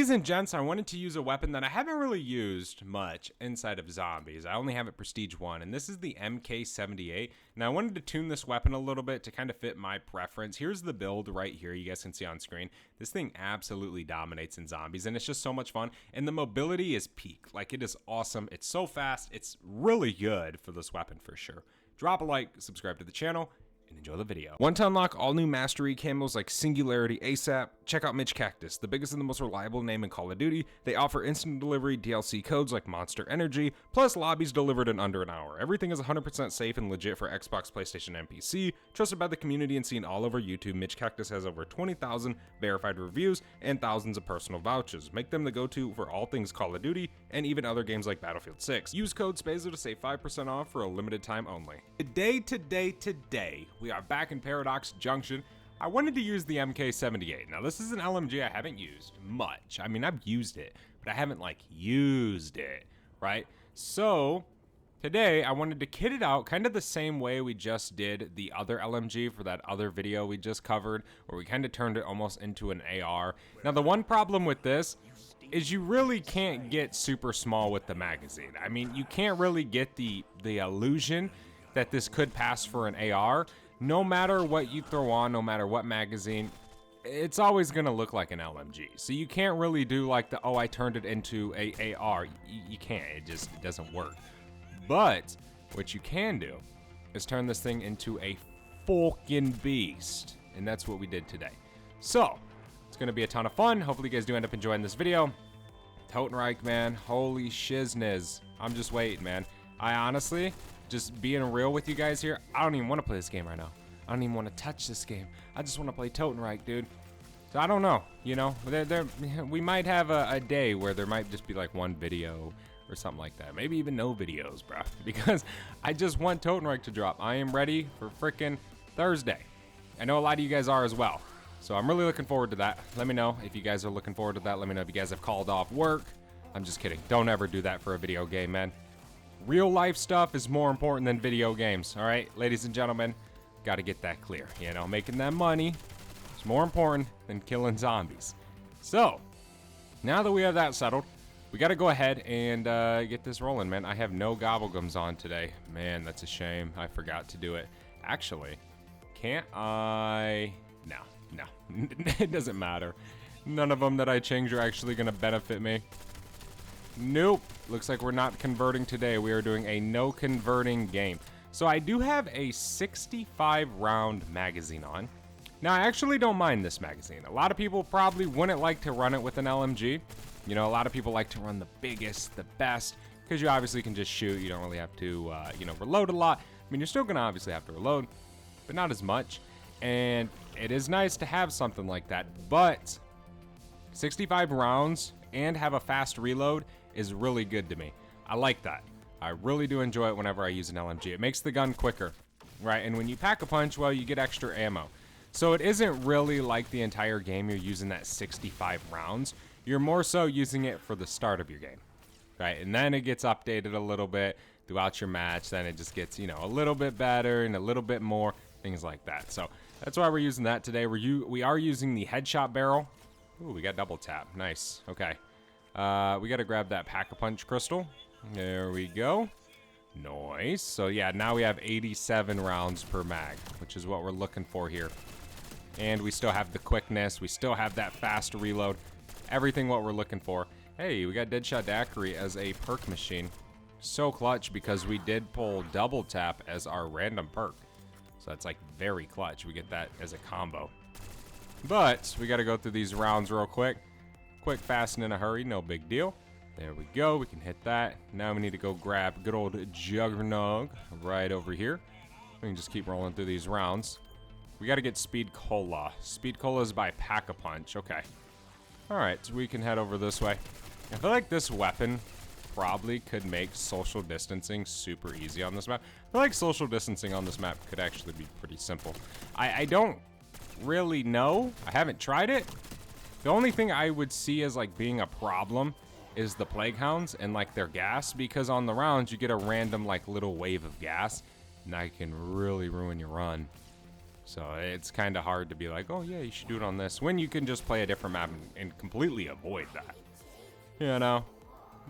Ladies and gents, I wanted to use a weapon that I haven't really used much inside of Zombies. I only have it Prestige 1, and this is the MK78. Now, I wanted to tune this weapon a little bit to kind of fit my preference. Here's the build right here, you guys can see on screen. This thing absolutely dominates in Zombies, and it's just so much fun, and the mobility is peak. Like, it is awesome. It's so fast. It's really good for this weapon for sure. Drop a like, subscribe to the channel, and enjoy the video. Want to unlock all new mastery camos like Singularity ASAP? Check out Mitch Cactus, the biggest and the most reliable name in Call of Duty. They offer instant delivery DLC codes like Monster Energy, plus lobbies delivered in under an hour. Everything is 100% safe and legit for Xbox, PlayStation, and PC. Trusted by the community and seen all over YouTube, Mitch Cactus has over 20,000 verified reviews and thousands of personal vouchers. Make them the go-to for all things Call of Duty and even other games like Battlefield 6. Use code SPAZO to save 5% off for a limited time only. Today, we are back in Paradox Junction. I wanted to use the MK78. Now, this is an LMG I haven't used much. I mean, I've used it, but I haven't, like, used it, right? So, today, I wanted to kit it out kind of the same way we just did the other LMG for that other video we just covered, where we kind of turned it almost into an AR. Now, the one problem with this is you really can't get super small with the magazine. I mean, you can't really get the illusion that this could pass for an AR. No matter what you throw on, no matter what magazine, it's always gonna look like an LMG. So you can't really do like the, oh, I turned it into a AR. You can't, it doesn't work. But what you can do is turn this thing into a fucking beast. And that's what we did today. So, it's gonna be a ton of fun. Hopefully you guys do end up enjoying this video. Totenreich, man, holy shizness. I'm just waiting, man. I honestly, just being real with you guys here, I don't even want to play this game right now. I don't even want to touch this game. I just want to play Totenreich, dude. So I don't know, you know, we might have a day where there might just be like one video or something like that. Maybe even no videos, bro, because I just want Totenreich to drop. I am ready for frickin' Thursday. I know a lot of you guys are as well. So I'm really looking forward to that. Let me know if you guys are looking forward to that. Let me know if you guys have called off work. I'm just kidding. Don't ever do that for a video game, man. Real life stuff is more important than video games, all right? Ladies and gentlemen, got to get that clear. You know, making that money is more important than killing zombies. So, now that we have that settled, we got to go ahead and get this rolling, man. I have no gobblegums on today. Man, that's a shame. I forgot to do it. Actually, can't I? No, it doesn't matter. None of them that I change are actually going to benefit me. Nope. Looks like we're not converting today. We are doing a no converting game. So I do have a 65 round magazine on. Now, I actually don't mind this magazine. A lot of people probably wouldn't like to run it with an LMG. You know, a lot of people like to run the biggest, the best, because you obviously can just shoot. You don't really have to, you know, reload a lot. I mean, you're still going to obviously have to reload, but not as much. And it is nice to have something like that. But 65 rounds and have a fast reload is really good to me. I like that. I really do enjoy it whenever I use an LMG. It makes the gun quicker, right? And when you pack a punch, well, you get extra ammo. So it isn't really like the entire game you're using that 65 rounds. You're more so using it for the start of your game, right? And then it gets updated a little bit throughout your match. Then it just gets, you know, a little bit better and a little bit more, things like that. So that's why we're using that today. We are using the headshot barrel. Ooh, we got double tap. Nice. Okay. We got to grab that pack-a-punch crystal. There we go. Nice. So yeah, now we have 87 rounds per mag, which is what we're looking for here. And we still have the quickness. We still have that fast reload. Everything what we're looking for. Hey, we got Deadshot Daiquiri as a perk machine. So clutch because we did pull double tap as our random perk. So that's like very clutch. We get that as a combo. But we got to go through these rounds real quick. Quick, fast, and in a hurry, no big deal. There we go, we can hit that. Now we need to go grab good old Juggernog right over here. We can just keep rolling through these rounds. We got to get Speed Cola. Speed Cola is by Pack-a-Punch, okay. All right, so we can head over this way. I feel like this weapon probably could make social distancing super easy on this map. I feel like social distancing on this map could actually be pretty simple. I don't really know. I haven't tried it. The only thing I would see as like being a problem is the Plague Hounds and like their gas, because on the rounds you get a random like little wave of gas and that can really ruin your run. So it's kind of hard to be like, oh yeah, you should do it on this, when you can just play a different map and completely avoid that. You know,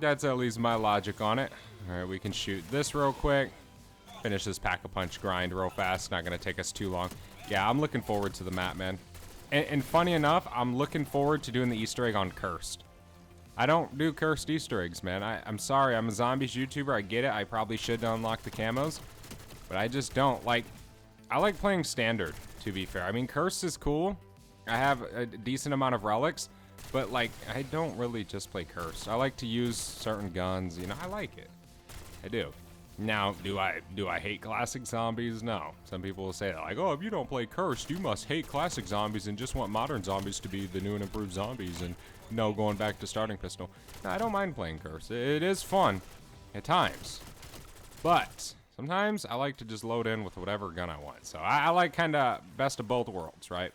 that's at least my logic on it. All right, we can shoot this real quick. Finish this pack-a-punch grind real fast. Not gonna take us too long. Yeah, I'm looking forward to the map, man. And funny enough, I'm looking forward to doing the Easter egg on Cursed. I don't do Cursed Easter eggs, man. I'm sorry, I'm a Zombies YouTuber. I get it. I probably should unlock the camos, but I just don't. Like, I like playing Standard, to be fair. I mean, Cursed is cool. I have a decent amount of relics, but like, I don't really just play Cursed. I like to use certain guns. You know, I like it. I do. Now, do I hate classic zombies? No. Some people will say that, like, oh, if you don't play Cursed, you must hate classic zombies and just want modern zombies to be the new and improved zombies and no going back to starting pistol. No, I don't mind playing Cursed. It is fun at times. But sometimes I like to just load in with whatever gun I want. So I like kind of best of both worlds, right?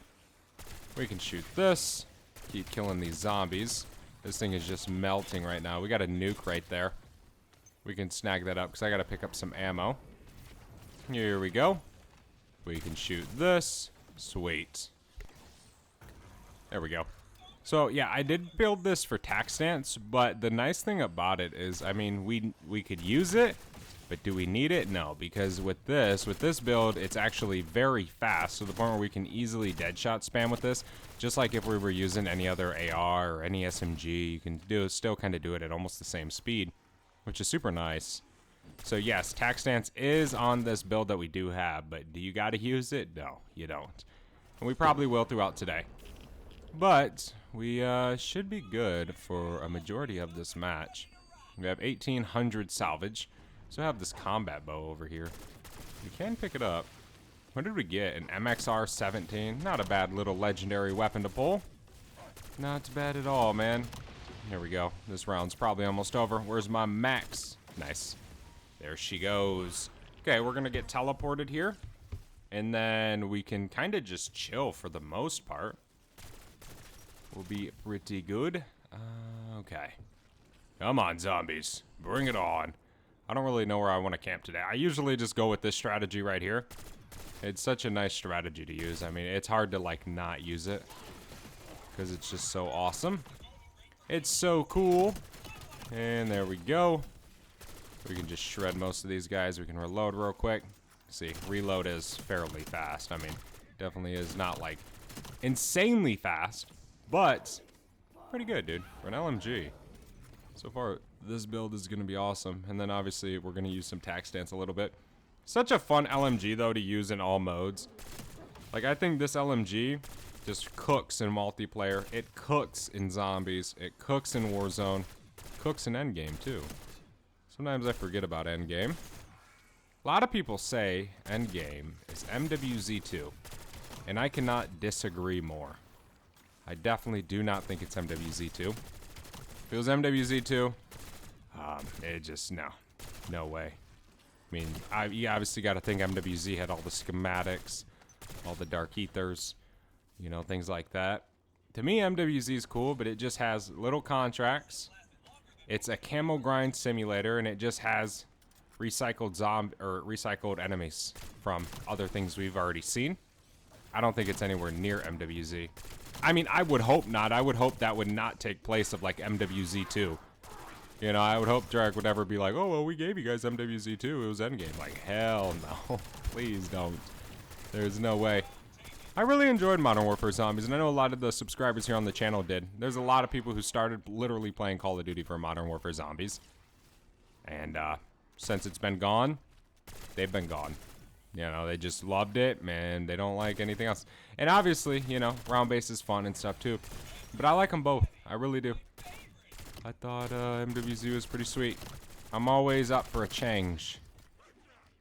We can shoot this. Keep killing these zombies. This thing is just melting right now. We got a nuke right there. We can snag that up because I got to pick up some ammo. Here we go. We can shoot this. Sweet. There we go. So, yeah, I did build this for tac stance, but the nice thing about it is, I mean, we could use it, but do we need it? No, because with this build, it's actually very fast to the point where we can easily deadshot spam with this. Just like if we were using any other AR or any SMG, you can still kind of do it at almost the same speed, which is super nice. So yes, tac stance is on this build that we do have, but do you gotta use it? No, you don't. And we probably will throughout today. But we should be good for a majority of this match. We have 1,800 salvage. So I have this combat bow over here. We can pick it up. What did we get? An MXR 17. Not a bad little legendary weapon to pull. Not bad at all, man. Here we go. This round's probably almost over. Where's my max? Nice. There she goes. Okay, we're gonna get teleported here. And then we can kind of just chill for the most part. We'll be pretty good. Okay. Come on, zombies. Bring it on. I don't really know where I want to camp today. I usually just go with this strategy right here. It's such a nice strategy to use. I mean, it's hard to, like, not use it. Because it's just so awesome. It's so cool. And there we go. We can just shred most of these guys. We can reload real quick. See, reload is fairly fast. I mean, definitely is not, like, insanely fast. But pretty good, dude. For an LMG. So far, this build is going to be awesome. And then, obviously, we're going to use some tac stance a little bit. Such a fun LMG, though, to use in all modes. Like, I think this LMG just cooks in multiplayer. It cooks in zombies. It cooks in Warzone. Cooks in endgame, too. Sometimes I forget about endgame. A lot of people say endgame is MWZ2. And I cannot disagree more. I definitely do not think it's MWZ2. If it was MWZ2, it just, no way. I mean, you obviously got to think MWZ had all the schematics, all the dark ethers, you know, things like that. To me, MWZ is cool, but it just has little contracts. It's a camo grind simulator, and it just has recycled enemies from other things we've already seen. I don't think it's anywhere near MWZ. I mean, I would hope not. I would hope that would not take place of, like, MWZ2. You know, I would hope Drake would ever be like, oh, well, we gave you guys MWZ2. It was endgame. Like, hell no. Please don't. There's no way. I really enjoyed Modern Warfare Zombies, and I know a lot of the subscribers here on the channel did. There's a lot of people who started literally playing Call of Duty for Modern Warfare Zombies. And since it's been gone, they've been gone. You know, they just loved it, man. They don't like anything else. And obviously, you know, round base is fun and stuff too. But I like them both. I really do. I thought MWZ was pretty sweet. I'm always up for a change.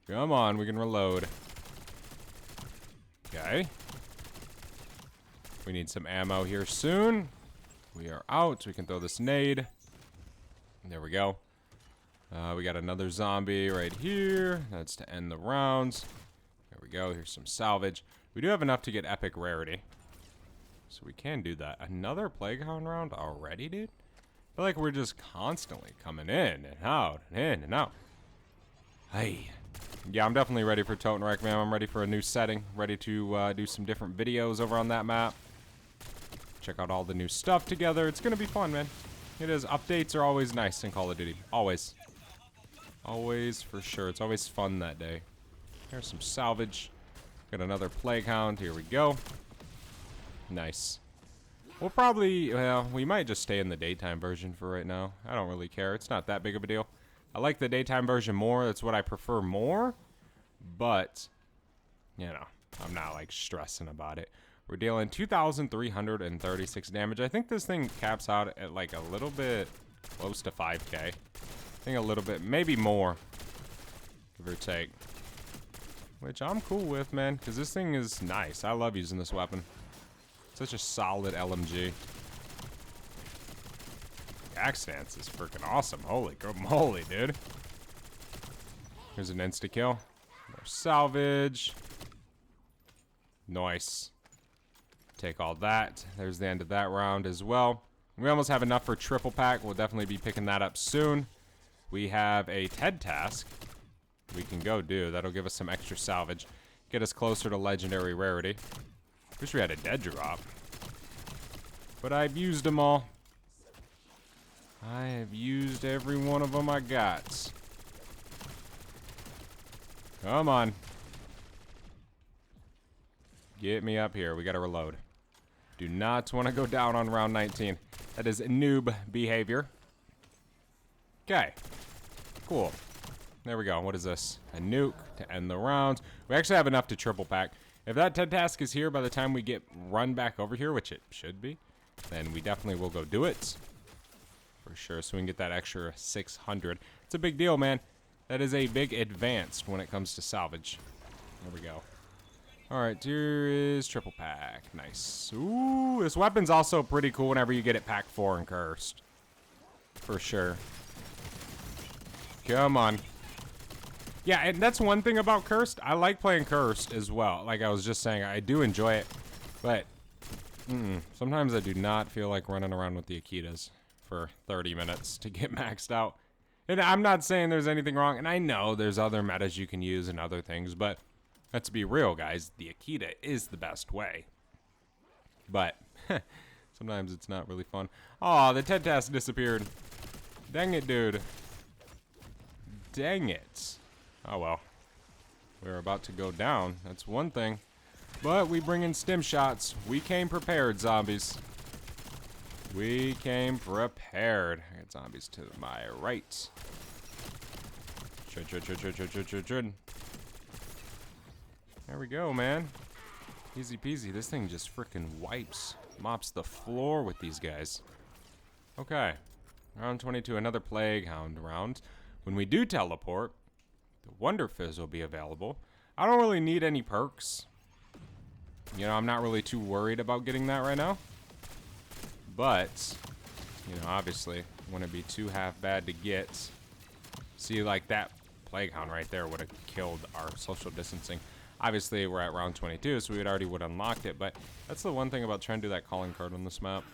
Come on, we can reload. Okay. We need some ammo here soon. We are out. We can throw this nade. There we go. We got another zombie right here. That's to end the rounds. There we go. Here's some salvage. We do have enough to get epic rarity. So we can do that. Another Plaguehound round already, dude? I feel like we're just constantly coming in and out and in and out. Hey. Yeah, I'm definitely ready for Totenreich, man. I'm ready for a new setting. Ready to do some different videos over on that map. Check out all the new stuff together. It's going to be fun, man. It is. Updates are always nice in Call of Duty. Always. Always, for sure. It's always fun that day. Here's some salvage. Got another Plague Hound. Here we go. Nice. We'll probably, well, we might just stay in the daytime version for right now. I don't really care. It's not that big of a deal. I like the daytime version more. That's what I prefer more. But, you know, I'm not, like, stressing about it. We're dealing 2,336 damage. I think this thing caps out at, like, a little bit close to 5K. I think a little bit, maybe more, give or take. Which I'm cool with, man, because this thing is nice. I love using this weapon. Such a solid LMG. Axe stance is freaking awesome. Holy moly, dude. Here's an insta-kill. More salvage. Nice. Take all that. There's the end of that round as well. We almost have enough for triple pack. We'll definitely be picking that up soon. We have a TED task we can go do. That'll give us some extra salvage. Get us closer to legendary rarity. Wish we had a dead drop. But I've used them all. I have used every one of them I got. Come on. Get me up here. We gotta reload. Do not want to go down on round 19. That is noob behavior. Okay. Cool. There we go. What is this? A nuke to end the rounds. We actually have enough to triple pack. If that TED task is here by the time we get run back over here, which it should be, then we definitely will go do it. For sure, so we can get that extra 600. It's a big deal, man. That is a big advance when it comes to salvage. There we go. Alright, here is triple pack. Nice. Ooh, this weapon's also pretty cool whenever you get it pack 4 and cursed. For sure. Come on. Yeah, and that's one thing about cursed. I like playing cursed as well. Like I was just saying, I do enjoy it. But sometimes I do not feel like running around with the Akitas for 30 minutes to get maxed out. And I'm not saying there's anything wrong. And I know there's other metas you can use and other things. But let's be real, guys. The Akita is the best way. But sometimes it's not really fun. Aw, the TED task disappeared. Dang it, dude. Dang it. Oh, well. We're about to go down. That's one thing. But we bring in stim shots. We came prepared, zombies. We came prepared. I got zombies to my right. There we go, man. Easy peasy. This thing just freaking wipes. Mops the floor with these guys. Okay. Round 22. Another Plague Hound round. When we do teleport, the Wonder Fizz will be available. I don't really need any perks. You know, I'm not really too worried about getting that right now. But, you know, obviously, wouldn't be too half bad to get. See, like that Plague Hound right there would have killed our social distancing. Obviously, we're at round 22, so we already would have unlocked it. But that's the one thing about trying to do that calling card on this map.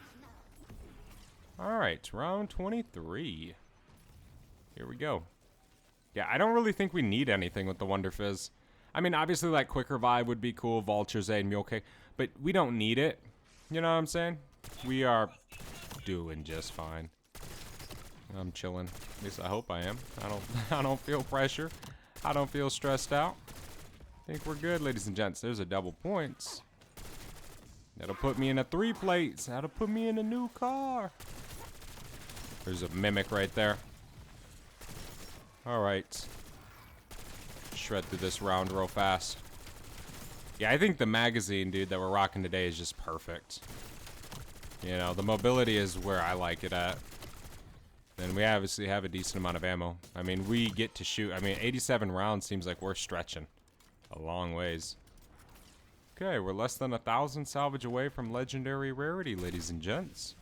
Alright, round 23. Here we go. Yeah, I don't really think we need anything with the Wonder Fizz. I mean, obviously, like, Quick Revive would be cool, Vulture's Aid, Mule Kick, but we don't need it. You know what I'm saying? We are doing just fine. I'm chilling. At least I hope I am. I don't feel pressure. I don't feel stressed out. I think we're good, ladies and gents. There's a double points. That'll put me in a 3 plates. That'll put me in a new car. There's a Mimic right there. Alright. Shred through this round real fast. Yeah, I think the magazine, dude, that we're rocking today is just perfect. You know, the mobility is where I like it at. And we obviously have a decent amount of ammo. I mean, we get to shoot. I mean, 87 rounds seems like we're stretching a long ways. Okay, we're less than 1,000 salvage away from legendary rarity, ladies and gents.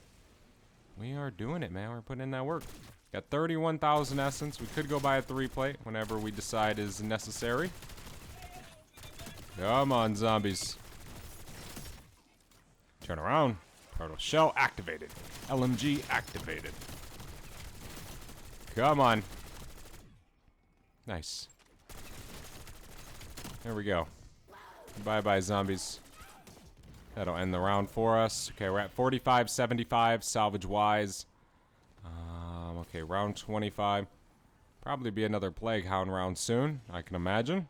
We are doing it, man. We're putting in that work. Got 31,000 essence. We could go buy a 3 plate whenever we decide is necessary. Come on, zombies. Turn around. Turtle shell activated. LMG activated. Come on. Nice. There we go. Bye-bye, zombies. That'll end the round for us. Okay, we're at 45-75, salvage-wise. Okay, round 25. Probably be another Plague Hound round soon, I can imagine.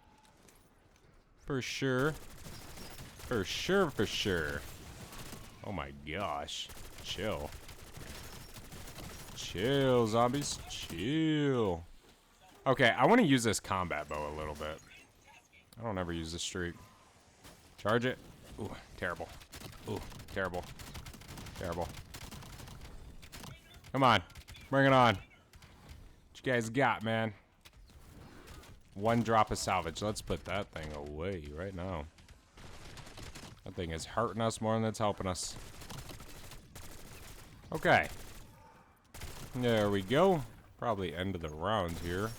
For sure. For sure, for sure. Oh my gosh. Chill. Chill, zombies. Chill. Okay, I want to use this combat bow a little bit. I don't ever use this streak. Charge it. Ooh, terrible. Ooh, terrible. Terrible. Come on. Bring it on. What you guys got, man? One drop of salvage. Let's put that thing away right now. That thing is hurting us more than it's helping us. Okay. There we go. Probably end of the round here.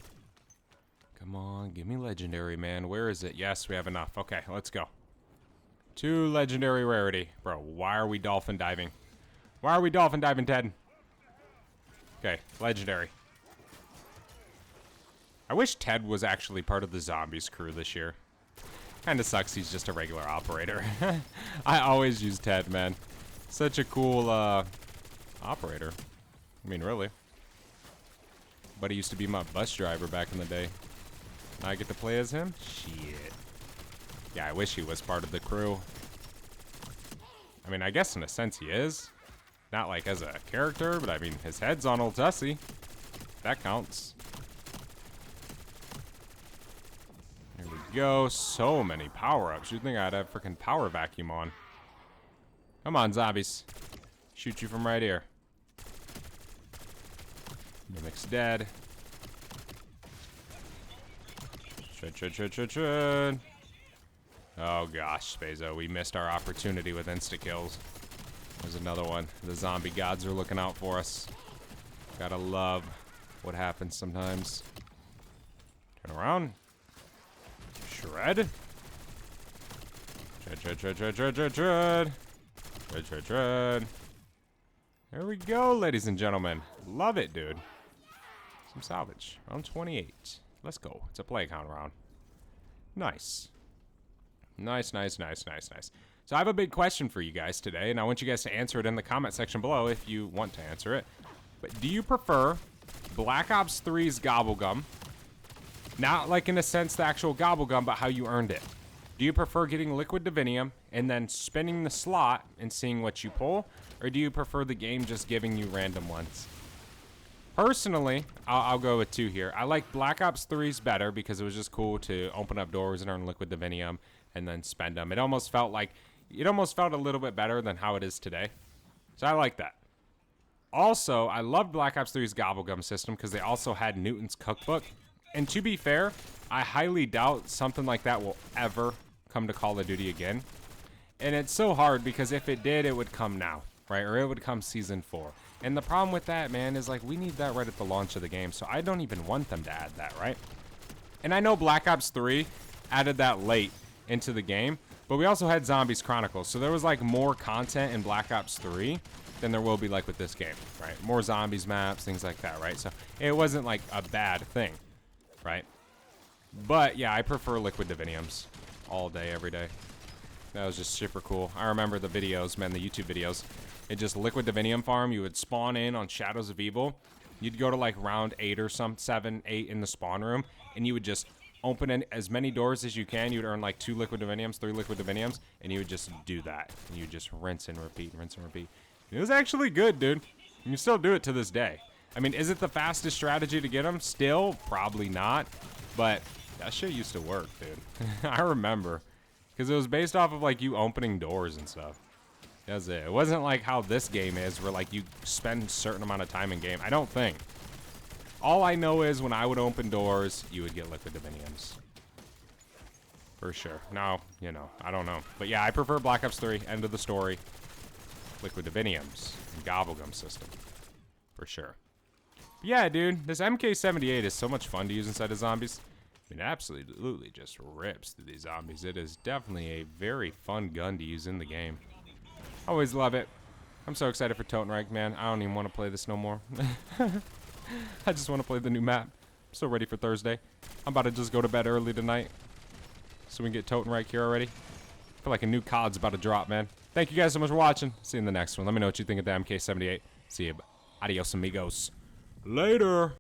Come on, give me legendary, man. Where is it? Yes, we have enough. Okay, let's go. 2 legendary rarity. Bro, why are we dolphin diving? Why are we dolphin diving, Ted? Okay, legendary. I wish Ted was actually part of the zombies crew this year. Kinda sucks he's just a regular operator. I always use Ted, man. Such a cool operator. I mean, really. But he used to be my bus driver back in the day. Now I get to play as him? Shit. Yeah, I wish he was part of the crew. I mean, I guess in a sense he is. Not like as a character, but I mean, his head's on old Tussie. That counts. There we go. So many power-ups. You'd think I'd have freaking power vacuum on. Come on, zombies. Shoot you from right here. Mimic's dead. Shred. Oh gosh, Spazo, we missed our opportunity with insta-kills. There's another one. The zombie gods are looking out for us. Gotta love what happens sometimes. Turn around. Shred. Shred. There we go, ladies and gentlemen. Love it, dude. Some salvage. Round 28. Let's go. It's a Plague Hound round. Nice. Nice. So I have a big question for you guys today, and I want you guys to answer it in the comment section below if you want to answer it. But do you prefer Black Ops 3's Gobble Gum? Not like in a sense the actual Gobble Gum, but how you earned it. Do you prefer getting Liquid Divinium and then spinning the slot and seeing what you pull? Or do you prefer the game just giving you random ones? Personally, I'll go with 2 here. I like Black Ops 3's better because it was just cool to open up doors and earn Liquid Divinium and then spend them. It almost felt a little bit better than how it is today. So I like that. Also, I love Black Ops 3's Gobble Gum system because they also had Newton's Cookbook. And to be fair, I highly doubt something like that will ever come to Call of Duty again. And it's so hard because if it did, it would come now, right? Or it would come Season 4. And the problem with that, man, is like we need that right at the launch of the game. So I don't even want them to add that, right? And I know Black Ops 3 added that late into the game, but we also had Zombies Chronicles. So there was like more content in Black Ops 3 than there will be like with this game, right? More zombies maps, things like that, right? So it wasn't like a bad thing, right? But yeah, I prefer Liquid Diviniums all day, every day. That was just super cool. I remember the videos, man, the YouTube videos. It just Liquid Divinium farm. You would spawn in on Shadows of Evil. You'd go to like round 8 or 7, 8 in the spawn room, and you would just open in as many doors as you can. You'd earn like 2 Liquid Diviniums, 3 Liquid Diviniums, and you would just do that. And you would just rinse and repeat, rinse and repeat. It was actually good, dude. You can still do it to this day. I mean, is it the fastest strategy to get them? Still, probably not. But that shit used to work, dude. I remember. Because it was based off of like you opening doors and stuff. That's it. It wasn't like how this game is where like you spend a certain amount of time in game. I don't think. All I know is when I would open doors, you would get Liquid Diviniums. For sure. Now, you know, I don't know. But yeah, I prefer Black Ops 3. End of the story. Liquid Diviniums. And Gobble Gum system. For sure. But yeah, dude. This MK78 is so much fun to use inside of zombies. I mean, it absolutely just rips through these zombies. It is definitely a very fun gun to use in the game. Always love it. I'm so excited for Totenreich, man. I don't even want to play this no more. I just want to play the new map. I'm so ready for Thursday. I'm about to just go to bed early tonight. so we can get toting right here already. I feel like a new COD's about to drop, man. Thank you guys so much for watching. See you in the next one. Let me know what you think of the MK78. See you. Adios, amigos. Later.